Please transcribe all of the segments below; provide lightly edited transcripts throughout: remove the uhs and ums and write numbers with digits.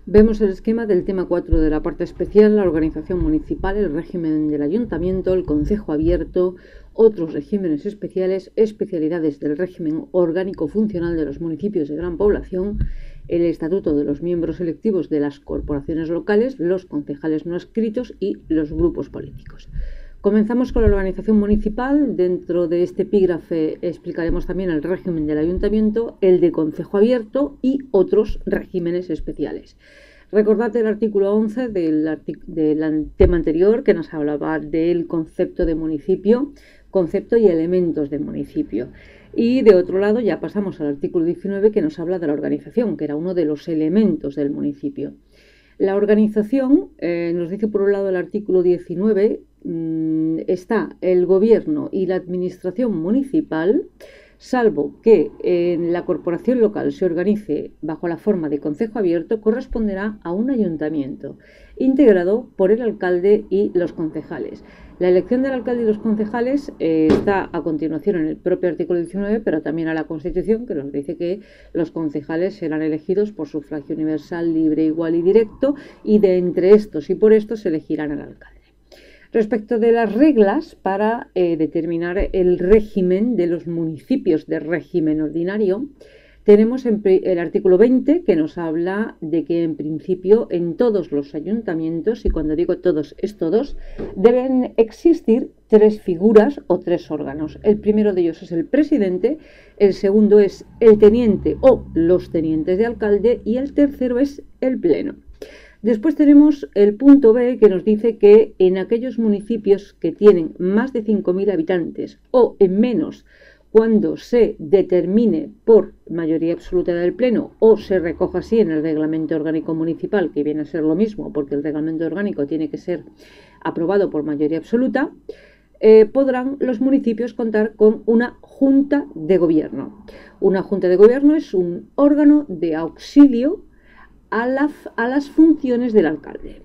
Vemos el esquema del tema 4 de la parte especial, la organización municipal, el régimen del ayuntamiento, el concejo abierto, otros regímenes especiales, especialidades del régimen orgánico funcional de los municipios de gran población, el estatuto de los miembros electivos de las corporaciones locales, los concejales no adscritos y los grupos políticos. Comenzamos con la organización municipal. Dentro de este epígrafe explicaremos también el régimen del ayuntamiento, el de concejo abierto y otros regímenes especiales. Recordad el artículo 11 del tema anterior que nos hablaba del concepto de municipio, concepto y elementos de municipio. Y de otro lado ya pasamos al artículo 19 que nos habla de la organización, que era uno de los elementos del municipio. La organización, nos dice por un lado el artículo 19, está el gobierno y la administración municipal, salvo que en la corporación local se organice bajo la forma de concejo abierto, corresponderá a un ayuntamiento, integrado por el alcalde y los concejales. La elección del alcalde y los concejales está a continuación en el propio artículo 19, pero también a la Constitución, que nos dice que los concejales serán elegidos por sufragio universal, libre, igual y directo, y de entre estos y por estos se elegirán al alcalde. Respecto de las reglas para determinar el régimen de los municipios de régimen ordinario, tenemos el artículo 20 que nos habla de que en principio en todos los ayuntamientos, y cuando digo todos es todos, deben existir tres figuras o tres órganos. El primero de ellos es el presidente, el segundo es el teniente o los tenientes de alcalde y el tercero es el pleno. Después tenemos el punto B que nos dice que en aquellos municipios que tienen más de 5.000 habitantes o en menos, cuando se determine por mayoría absoluta del pleno o se recoja así en el reglamento orgánico municipal, que viene a ser lo mismo porque el reglamento orgánico tiene que ser aprobado por mayoría absoluta, podrán los municipios contar con una junta de gobierno. Una junta de gobierno es un órgano de auxilio a las funciones del alcalde.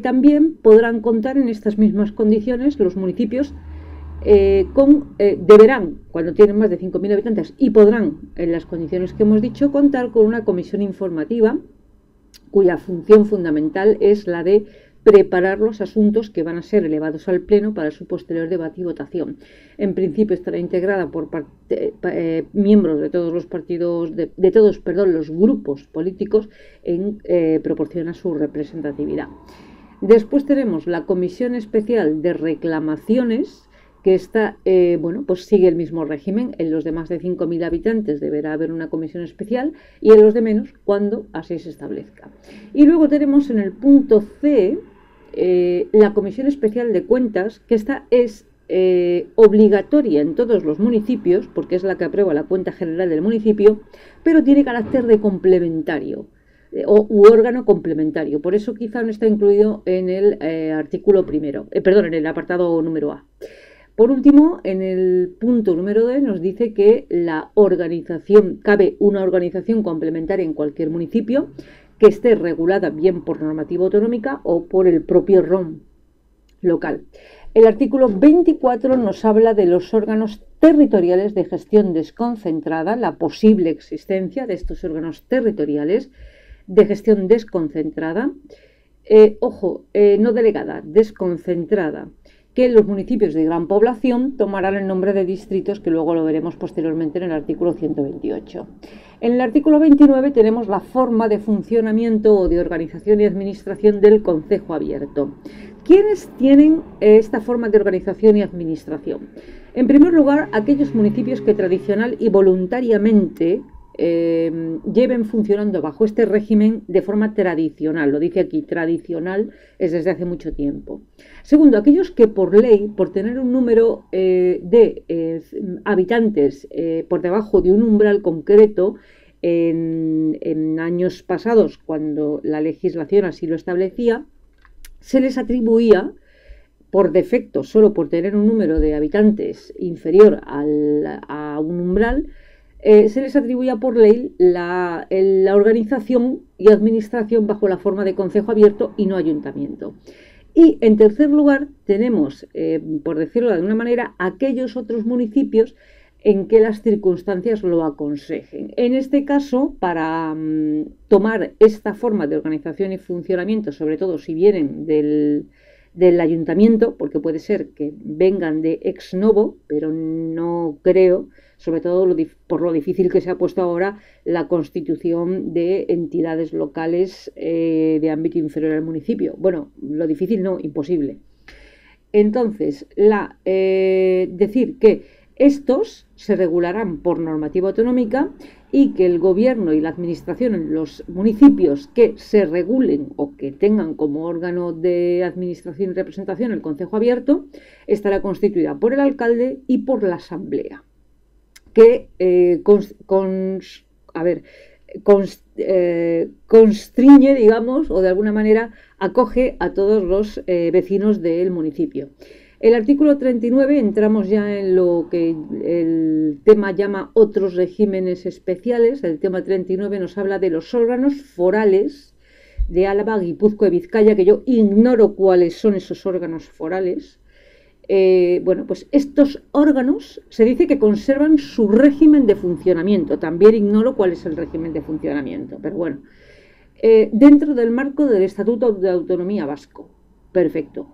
También podrán contar en estas mismas condiciones los municipios deberán, cuando tienen más de 5.000 habitantes, y podrán, en las condiciones que hemos dicho, contar con una comisión informativa cuya función fundamental es la de preparar los asuntos que van a ser elevados al pleno para su posterior debate y votación. En principio estará integrada por miembros de todos los partidos, los grupos políticos en proporción a su representatividad. Después tenemos la Comisión Especial de Reclamaciones, que esta, pues sigue el mismo régimen. En los de más de 5.000 habitantes deberá haber una comisión especial y en los de menos cuando así se establezca. Y luego tenemos en el punto C la Comisión Especial de Cuentas, que esta es obligatoria en todos los municipios porque es la que aprueba la cuenta general del municipio, pero tiene carácter de complementario u órgano complementario. Por eso quizá no está incluido en el artículo primero, en el apartado número A. Por último, en el punto número D nos dice que cabe una organización complementaria en cualquier municipio que esté regulada bien por normativa autonómica o por el propio ROM local. El artículo 24 nos habla de los órganos territoriales de gestión desconcentrada, la posible existencia de estos órganos territoriales de gestión desconcentrada, no delegada, desconcentrada, que los municipios de gran población tomarán el nombre de distritos, que luego lo veremos posteriormente en el artículo 128. En el artículo 29 tenemos la forma de funcionamiento o de organización y administración del concejo abierto. ¿Quiénes tienen esta forma de organización y administración? En primer lugar, aquellos municipios que tradicional y voluntariamente lleven funcionando bajo este régimen de forma tradicional. Lo dice aquí, tradicional es desde hace mucho tiempo. Segundo, aquellos que por ley, por tener un número de habitantes por debajo de un umbral concreto, en años pasados, cuando la legislación así lo establecía, se les atribuía por defecto, solo por tener un número de habitantes inferior a un umbral, se les atribuía por ley la organización y administración bajo la forma de concejo abierto y no ayuntamiento. Y en tercer lugar tenemos, por decirlo de alguna manera, aquellos otros municipios en que las circunstancias lo aconsejen. En este caso, para tomar esta forma de organización y funcionamiento, sobre todo si vienen del ayuntamiento, porque puede ser que vengan de ex novo, pero no creo, sobre todo por lo difícil que se ha puesto ahora la constitución de entidades locales de ámbito inferior al municipio. Bueno, lo difícil no, imposible. Entonces, decir que estos se regularán por normativa autonómica y que el gobierno y la administración en los municipios que se regulen o que tengan como órgano de administración y representación el Concejo Abierto estará constituida por el alcalde y por la asamblea, que constriñe, digamos, o de alguna manera acoge a todos los vecinos del municipio. El artículo 39, entramos ya en lo que el tema llama otros regímenes especiales. El tema 39 nos habla de los órganos forales de Álava, Guipúzcoa y Vizcaya, que yo ignoro cuáles son esos órganos forales. Bueno, pues estos órganos se dice que conservan su régimen de funcionamiento. También ignoro cuál es el régimen de funcionamiento, pero bueno. Dentro del marco del Estatuto de Autonomía Vasco. Perfecto.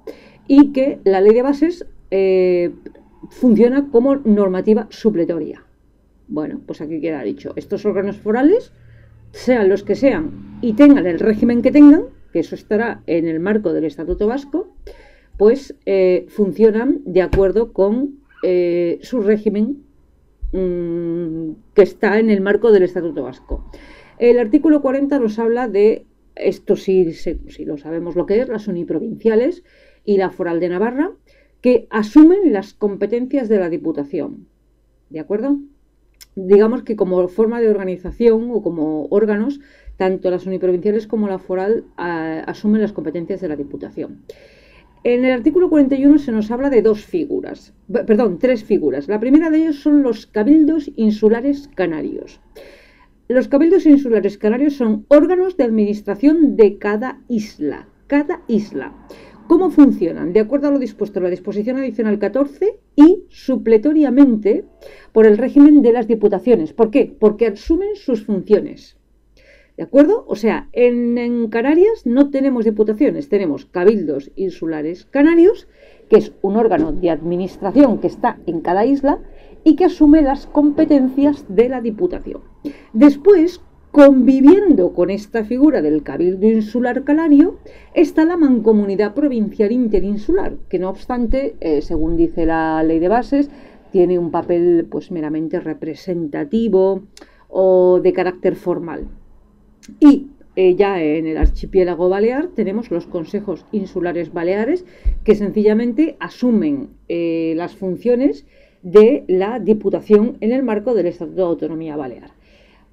Y que la ley de bases funciona como normativa supletoria. Bueno, pues aquí queda dicho. Estos órganos forales, sean los que sean y tengan el régimen que tengan, que eso estará en el marco del Estatuto Vasco, pues funcionan de acuerdo con su régimen que está en el marco del Estatuto Vasco. El artículo 40 nos habla de, esto sí lo sabemos lo que es, las uniprovinciales y la foral de Navarra, que asumen las competencias de la Diputación. ¿De acuerdo? Digamos que como forma de organización o como órganos, tanto las uniprovinciales como la foral asumen las competencias de la Diputación. En el artículo 41 se nos habla de tres figuras. La primera de ellos son los cabildos insulares canarios. Los cabildos insulares canarios son órganos de administración de cada isla. Cada isla. ¿Cómo funcionan? De acuerdo a lo dispuesto en la disposición adicional 14 y supletoriamente por el régimen de las diputaciones. ¿Por qué? Porque asumen sus funciones. ¿De acuerdo? O sea, en Canarias no tenemos diputaciones, tenemos cabildos insulares canarios, que es un órgano de administración que está en cada isla y que asume las competencias de la Diputación. Después, conviviendo con esta figura del Cabildo Insular Canario, está la Mancomunidad Provincial Interinsular, que no obstante, según dice la Ley de Bases, tiene un papel pues meramente representativo o de carácter formal. Y ya en el archipiélago balear tenemos los consejos insulares baleares, que sencillamente asumen las funciones de la Diputación en el marco del Estatuto de Autonomía Balear.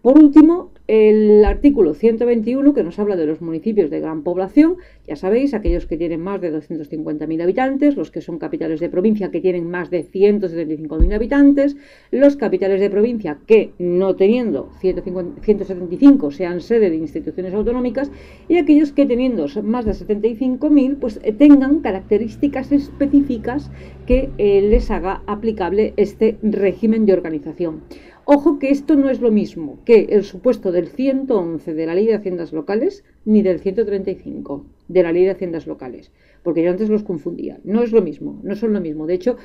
Por último, el artículo 121, que nos habla de los municipios de gran población, ya sabéis, aquellos que tienen más de 250.000 habitantes, los que son capitales de provincia que tienen más de 175.000 habitantes, los capitales de provincia que, no teniendo 175, sean sede de instituciones autonómicas, y aquellos que teniendo más de 75.000, pues tengan características específicas que les haga aplicable este régimen de organización. Ojo que esto no es lo mismo que el supuesto del 111 de la Ley de Haciendas Locales ni del 135 de la Ley de Haciendas Locales, porque yo antes los confundía. No es lo mismo, no son lo mismo. De hecho,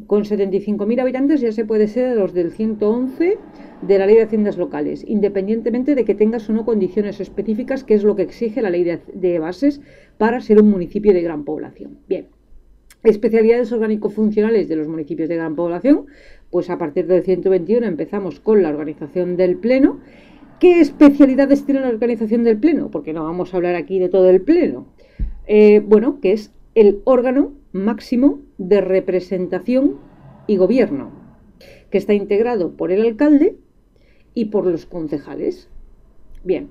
con 75.000 habitantes ya se puede ser de los del 111 de la Ley de Haciendas Locales, independientemente de que tengas o no condiciones específicas, que es lo que exige la Ley de Bases para ser un municipio de gran población. Bien. Especialidades orgánico-funcionales de los municipios de gran población, pues a partir del 121 empezamos con la organización del Pleno. ¿Qué especialidades tiene la organización del Pleno? Porque no vamos a hablar aquí de todo el Pleno. Bueno, que es el órgano máximo de representación y gobierno, que está integrado por el alcalde y por los concejales. Bien.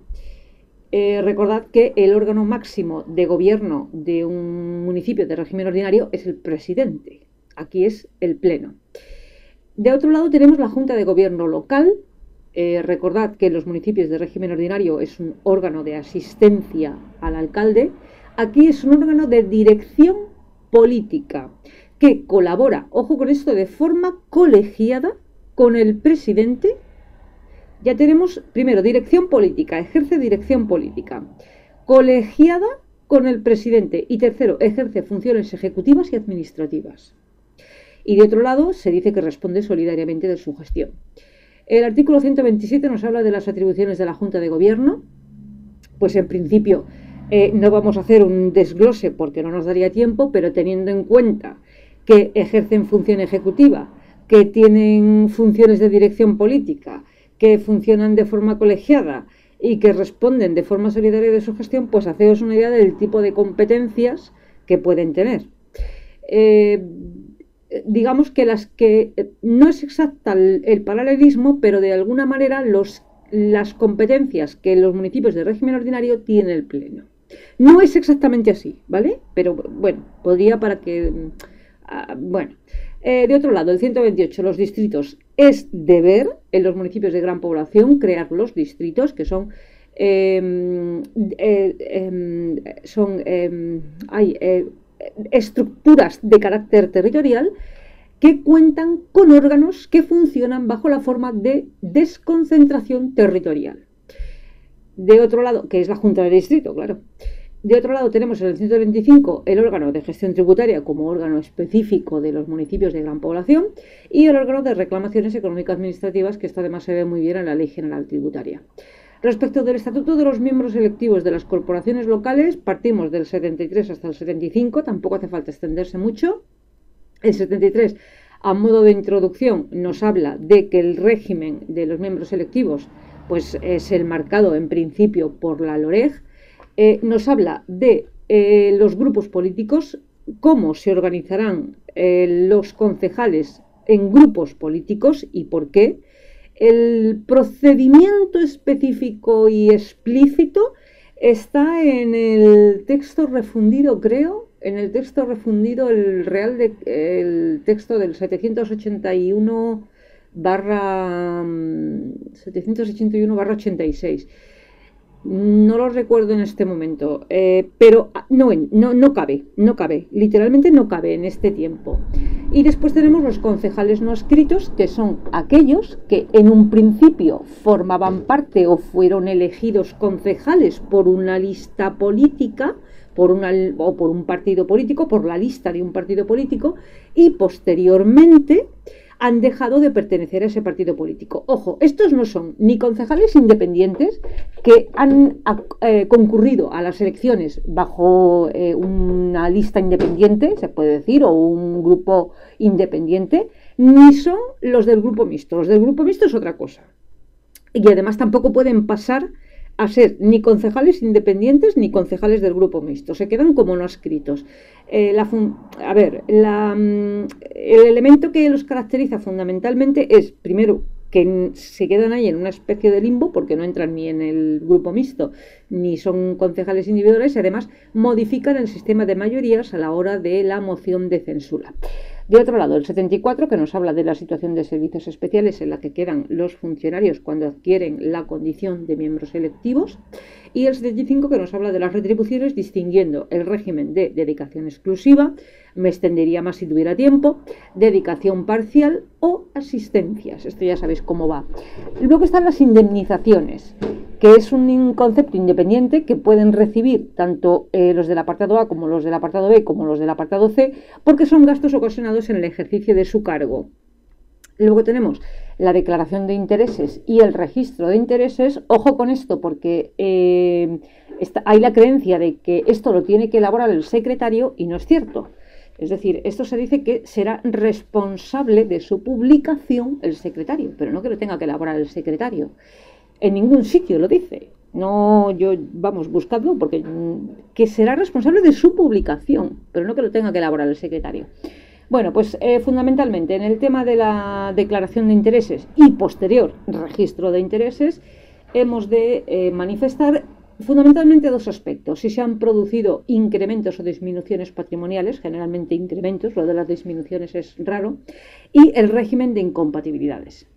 Recordad que el órgano máximo de gobierno de un municipio de régimen ordinario es el presidente. Aquí es el Pleno. De otro lado tenemos la Junta de Gobierno Local. Recordad que los municipios de régimen ordinario es un órgano de asistencia al alcalde. Aquí es un órgano de dirección política que colabora, ojo con esto, de forma colegiada con el presidente, ya tenemos, primero, dirección política, ejerce dirección política, colegiada con el presidente, y tercero, ejerce funciones ejecutivas y administrativas. Y de otro lado, se dice que responde solidariamente de su gestión. El artículo 127 nos habla de las atribuciones de la Junta de Gobierno. Pues en principio no vamos a hacer un desglose porque no nos daría tiempo, pero teniendo en cuenta que ejercen función ejecutiva, que tienen funciones de dirección política, que funcionan de forma colegiada y que responden de forma solidaria de su gestión, pues haceos una idea del tipo de competencias que pueden tener. Digamos que las que no es exacta el paralelismo, pero de alguna manera las competencias que los municipios de régimen ordinario tienen el pleno. No es exactamente así, ¿vale? Pero bueno, podría para que... bueno. De otro lado, el 128, los distritos. Es deber en los municipios de gran población crear los distritos, que son estructuras de carácter territorial que cuentan con órganos que funcionan bajo la forma de desconcentración territorial. De otro lado, que es la Junta de Distrito, claro. De otro lado tenemos en el 125 el órgano de gestión tributaria como órgano específico de los municipios de gran población y el órgano de reclamaciones económico-administrativas, que esto además se ve muy bien en la Ley General Tributaria. Respecto del estatuto de los miembros electivos de las corporaciones locales, partimos del 73 hasta el 75, tampoco hace falta extenderse mucho. El 73, a modo de introducción, nos habla de que el régimen de los miembros electivos pues, es el marcado en principio por la LOREG. Nos habla de los grupos políticos, cómo se organizarán los concejales en grupos políticos y por qué. El procedimiento específico y explícito está en el texto refundido, creo, en el texto refundido, el texto del 781/86. No lo recuerdo en este momento, pero no cabe, literalmente no cabe en este tiempo. Y después tenemos los concejales no adscritos, que son aquellos que en un principio formaban parte o fueron elegidos concejales por una lista política, o por un partido político, por la lista de un partido político, y posteriormente han dejado de pertenecer a ese partido político. Ojo, estos no son ni concejales independientes que han concurrido a las elecciones bajo una lista independiente, se puede decir, o un grupo independiente, ni son los del grupo mixto. Los del grupo mixto es otra cosa. Y además tampoco pueden pasar a ser ni concejales independientes ni concejales del grupo mixto, se quedan como no adscritos. El elemento que los caracteriza fundamentalmente es, primero, que se quedan ahí en una especie de limbo porque no entran ni en el grupo mixto ni son concejales individuales y además modifican el sistema de mayorías a la hora de la moción de censura. De otro lado, el 74, que nos habla de la situación de servicios especiales en la que quedan los funcionarios cuando adquieren la condición de miembros electivos, y el 75, que nos habla de las retribuciones distinguiendo el régimen de dedicación exclusiva, me extendería más si tuviera tiempo, dedicación parcial o asistencias. Esto ya sabéis cómo va. Luego están las indemnizaciones, que es un concepto independiente que pueden recibir tanto los del apartado A como los del apartado B como los del apartado C, porque son gastos ocasionados en el ejercicio de su cargo. Luego tenemos la declaración de intereses y el registro de intereses. Ojo con esto porque hay la creencia de que esto lo tiene que elaborar el secretario y no es cierto. Es decir, esto se dice que será responsable de su publicación el secretario, pero no que lo tenga que elaborar el secretario. En ningún sitio lo dice. No, buscadlo porque que será responsable de su publicación, pero no que lo tenga que elaborar el secretario. Bueno, pues fundamentalmente en el tema de la declaración de intereses y posterior registro de intereses hemos de manifestar fundamentalmente dos aspectos: si se han producido incrementos o disminuciones patrimoniales, generalmente incrementos, lo de las disminuciones es raro, y el régimen de incompatibilidades.